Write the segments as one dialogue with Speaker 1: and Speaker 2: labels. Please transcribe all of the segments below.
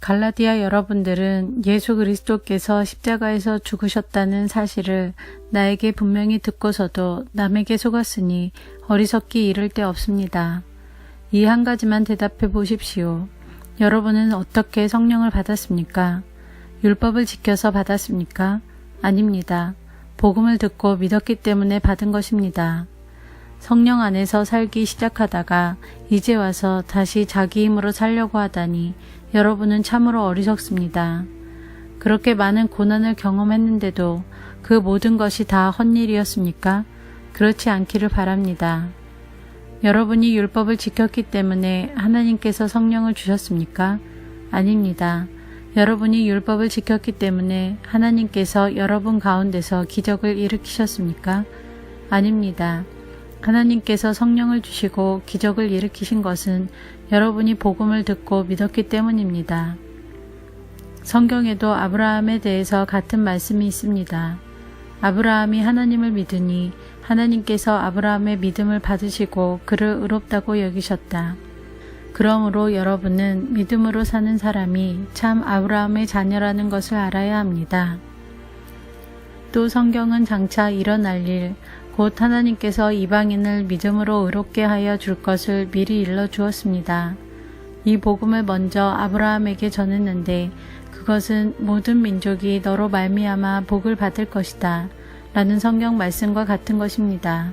Speaker 1: 갈라디아 여러분들은 예수 그리스도께서 십자가에서 죽으셨다는 사실을 나에게 분명히 듣고서도 남에게 속았으니 어리석기 이를 데 없습니다. 이 한 가지만 대답해 보십시오. 여러분은 어떻게 성령을 받았습니까? 율법을 지켜서 받았습니까? 아닙니다. 복음을 듣고 믿었기 때문에 받은 것입니다. 성령 안에서 살기 시작하다가 이제 와서 다시 자기 힘으로 살려고 하다니 여러분은 참으로 어리석습니다. 그렇게 많은 고난을 경험했는데도 그 모든 것이 다 헛일이었습니까? 그렇지 않기를 바랍니다. 여러분이 율법을 지켰기 때문에 하나님께서 성령을 주셨습니까? 아닙니다. 여러분이 율법을 지켰기 때문에 하나님께서 여러분 가운데서 기적을 일으키셨습니까? 아닙니다. 하나님께서 성령을 주시고 기적을 일으키신 것은 여러분이 복음을 듣고 믿었기 때문입니다. 성경에도 아브라함에 대해서 같은 말씀이 있습니다. 아브라함이 하나님을 믿으니 하나님께서 아브라함의 믿음을 받으시고 그를 의롭다고 여기셨다. 그러므로 여러분은 믿음으로 사는 사람이 참 아브라함의 자녀라는 것을 알아야 합니다. 또 성경은 장차 일어날 일, 곧 하나님께서 이방인을 믿음으로 의롭게 하여 줄 것을 미리 일러주었습니다. 이 복음을 먼저 아브라함에게 전했는데 그것은 모든 민족이 너로 말미암아 복을 받을 것이다 라는 성경 말씀과 같은 것입니다.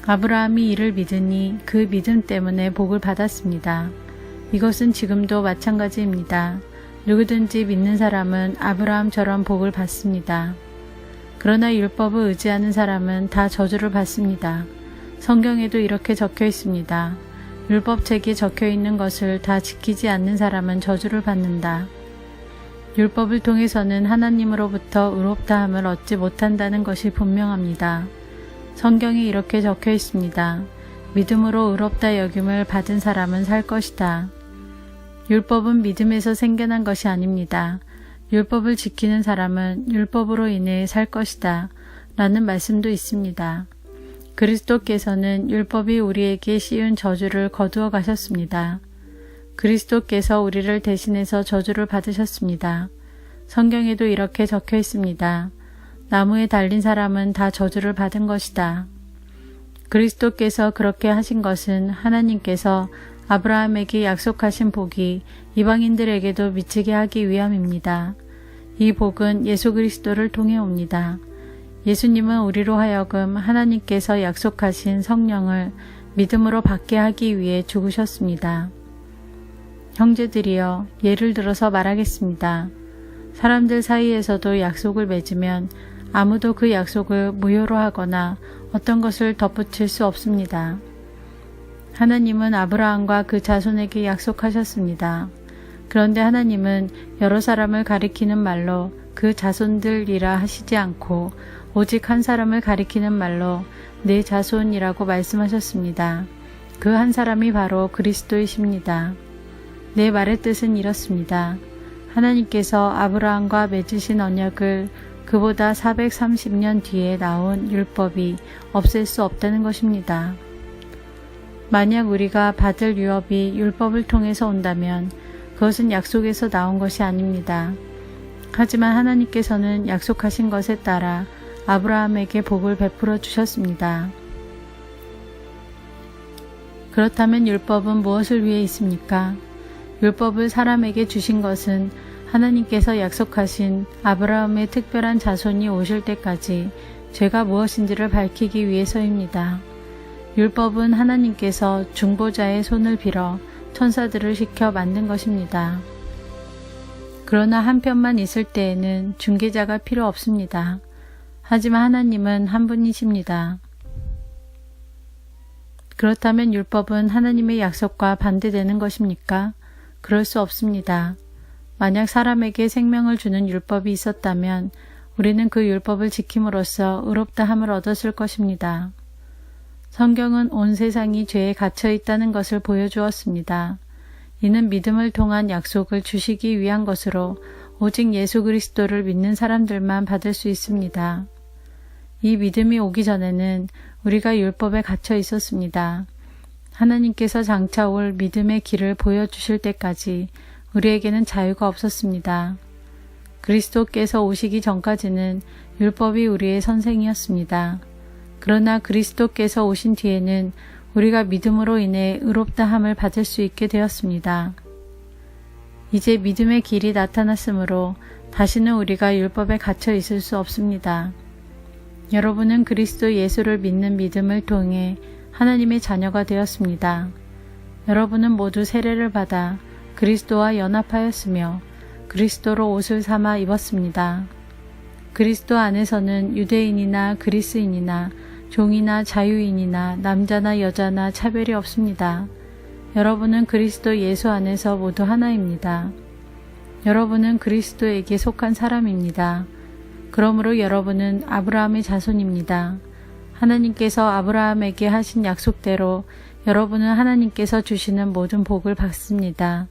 Speaker 1: 아브라함이 이를 믿으니 그 믿음 때문에 복을 받았습니다. 이것은 지금도 마찬가지입니다. 누구든지 믿는 사람은 아브라함처럼 복을 받습니다. 그러나 율법을 의지하는 사람은 다 저주를 받습니다. 성경에도 이렇게 적혀 있습니다. 율법책에 적혀 있는 것을 다 지키지 않는 사람은 저주를 받는다. 율법을 통해서는 하나님으로부터 의롭다함을 얻지 못한다는 것이 분명합니다. 성경에 이렇게 적혀 있습니다. 믿음으로 의롭다 여김을 받은 사람은 살 것이다. 율법은 믿음에서 생겨난 것이 아닙니다. 율법을 지키는 사람은 율법으로 인해 살 것이다 라는 말씀도 있습니다. 그리스도께서는 율법이 우리에게 씌운 저주를 거두어 가셨습니다. 그리스도께서 우리를 대신해서 저주를 받으셨습니다. 성경에도 이렇게 적혀 있습니다. 나무에 달린 사람은 다 저주를 받은 것이다. 그리스도께서 그렇게 하신 것은 하나님께서 아브라함에게 약속하신 복이 이방인들에게도 미치게 하기 위함입니다. 이 복은 예수 그리스도를 통해 옵니다. 예수님은 우리로 하여금 하나님께서 약속하신 성령을 믿음으로 받게 하기 위해 죽으셨습니다. 형제들이여, 예를 들어서 말하겠습니다. 사람들 사이에서도 약속을 맺으면 아무도 그 약속을 무효로 하거나 어떤 것을 덧붙일 수 없습니다. 하나님은 아브라함과 그 자손에게 약속하셨습니다. 그런데 하나님은 여러 사람을 가리키는 말로 그 자손들이라 하시지 않고 오직 한 사람을 가리키는 말로 내 자손이라고 말씀하셨습니다. 그 한 사람이 바로 그리스도이십니다. 내 말의 뜻은 이렇습니다. 하나님께서 아브라함과 맺으신 언약을 그보다 430년 뒤에 나온 율법이 없앨 수 없다는 것입니다. 만약 우리가 받을 유업이 율법을 통해서 온다면 그것은 약속에서 나온 것이 아닙니다. 하지만 하나님께서는 약속하신 것에 따라 아브라함에게 복을 베풀어 주셨습니다. 그렇다면 율법은 무엇을 위해 있습니까? 율법을 사람에게 주신 것은 하나님께서 약속하신 아브라함의 특별한 자손이 오실 때까지 죄가 무엇인지를 밝히기 위해서입니다. 율법은 하나님께서 중보자의 손을 빌어 천사들을 시켜 만든 것입니다. 그러나 한편만 있을 때에는 중개자가 필요 없습니다. 하지만 하나님은 한 분이십니다. 그렇다면 율법은 하나님의 약속과 반대되는 것입니까? 그럴 수 없습니다. 만약 사람에게 생명을 주는 율법이 있었다면 우리는 그 율법을 지킴으로써 의롭다함을 얻었을 것입니다. 성경은 온 세상이 죄에 갇혀 있다는 것을 보여주었습니다. 이는 믿음을 통한 약속을 주시기 위한 것으로 오직 예수 그리스도를 믿는 사람들만 받을 수 있습니다. 이 믿음이 오기 전에는 우리가 율법에 갇혀 있었습니다. 하나님께서 장차 올 믿음의 길을 보여주실 때까지 우리에게는 자유가 없었습니다. 그리스도께서 오시기 전까지는 율법이 우리의 선생이었습니다. 그러나 그리스도께서 오신 뒤에는 우리가 믿음으로 인해 의롭다함을 받을 수 있게 되었습니다. 이제 믿음의 길이 나타났으므로 다시는 우리가 율법에 갇혀 있을 수 없습니다. 여러분은 그리스도 예수를 믿는 믿음을 통해 하나님의 자녀가 되었습니다. 여러분은 모두 세례를 받아 그리스도와 연합하였으며 그리스도로 옷을 삼아 입었습니다. 그리스도 안에서는 유대인이나 그리스인이나 종이나 자유인이나 남자나 여자나 차별이 없습니다. 여러분은 그리스도 예수 안에서 모두 하나입니다. 여러분은 그리스도에게 속한 사람입니다. 그러므로 여러분은 아브라함의 자손입니다. 하나님께서 아브라함에게 하신 약속대로 여러분은 하나님께서 주시는 모든 복을 받습니다.